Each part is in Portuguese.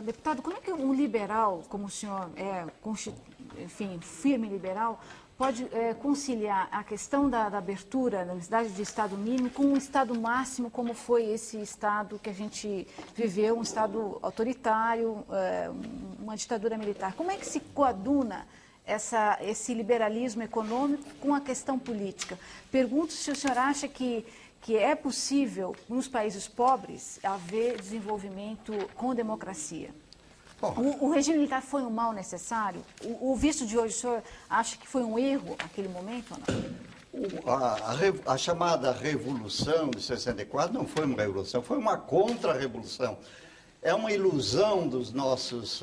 Deputado, como é que um liberal, como o senhor é, enfim, firme liberal, pode conciliar a questão da abertura, da necessidade de Estado mínimo, com um Estado máximo, como foi esse Estado que a gente viveu, um Estado autoritário, uma ditadura militar? Como é que se coaduna esse liberalismo econômico com a questão política? Pergunto se o senhor acha que é possível, nos países pobres, haver desenvolvimento com democracia. Bom, o regime militar foi um mal necessário? O visto de hoje, o senhor acha que foi um erro naquele momento ou não? A chamada Revolução de 64 não foi uma revolução, foi uma contra-revolução. É uma ilusão dos nossos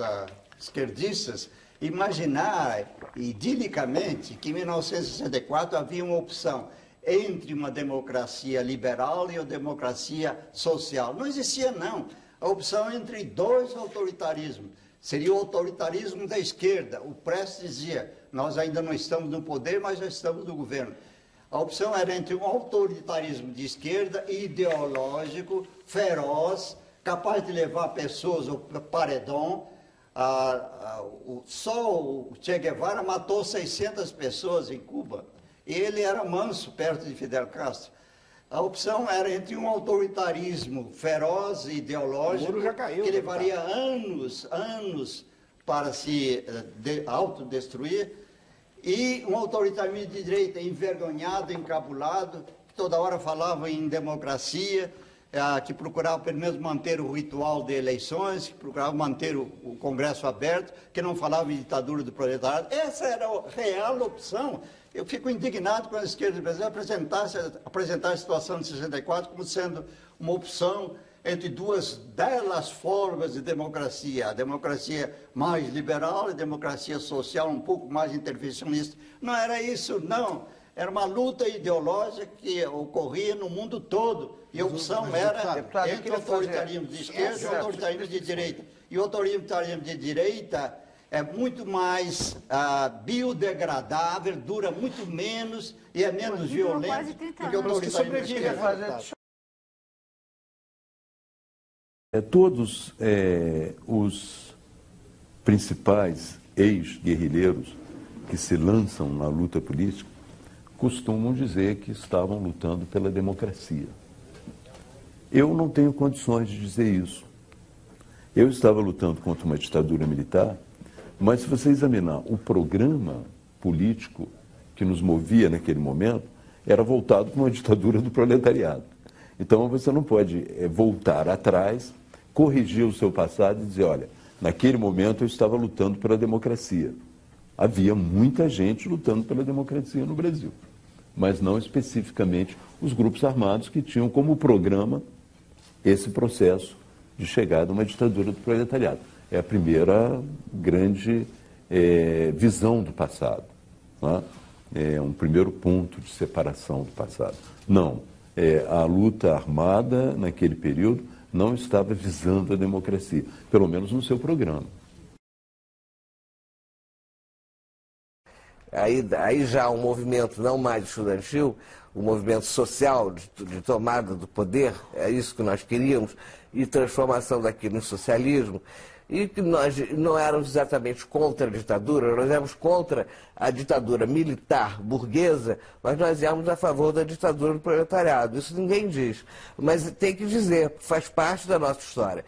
esquerdistas imaginar idilicamente que em 1964 havia uma opção entre uma democracia liberal e uma democracia social. Não existia, não. A opção entre dois autoritarismos. Seria o autoritarismo da esquerda. O Prestes dizia, nós ainda não estamos no poder, mas já estamos no governo. A opção era entre um autoritarismo de esquerda, ideológico, feroz, capaz de levar pessoas ao paredão. Só o Che Guevara matou 600 pessoas em Cuba. Ele era manso perto de Fidel Castro. A opção era entre um autoritarismo feroz e ideológico, que levaria anos para se autodestruir, e um autoritarismo de direita envergonhado, encabulado, que toda hora falava em democracia, que procurava pelo menos manter o ritual de eleições, que procurava manter o Congresso aberto, que não falava em ditadura do proletariado. Essa era a real opção. Eu fico indignado com a esquerda brasileira apresentar a situação de 64 como sendo uma opção entre duas belas formas de democracia, a democracia mais liberal e a democracia social um pouco mais intervencionista. Não era isso, não. Era uma luta ideológica que ocorria no mundo todo. E a opção era entre o autoritarismo de esquerda e o autoritarismo de direita. E o autoritarismo de direita é muito mais biodegradável, dura muito menos e é menos violento do que o autoritarismo de esquerda. Todos os principais ex-guerrilheiros que se lançam na luta política costumam dizer que estavam lutando pela democracia. Eu não tenho condições de dizer isso. Eu estava lutando contra uma ditadura militar, mas se você examinar o programa político que nos movia naquele momento, era voltado para uma ditadura do proletariado. Então você não pode voltar atrás, corrigir o seu passado e dizer, olha, naquele momento eu estava lutando pela democracia. Havia muita gente lutando pela democracia no Brasil, mas não especificamente os grupos armados que tinham como programa esse processo de chegada a uma ditadura do proletariado. É a primeira grande visão do passado. Não é? É um primeiro ponto de separação do passado. Não, a luta armada naquele período não estava visando a democracia, pelo menos no seu programa. Aí já um movimento não mais estudantil, um movimento social de tomada do poder, é isso que nós queríamos, e transformação daquilo em socialismo, e que nós não éramos exatamente contra a ditadura, nós éramos contra a ditadura militar burguesa, mas nós éramos a favor da ditadura do proletariado. Isso ninguém diz, mas tem que dizer, faz parte da nossa história.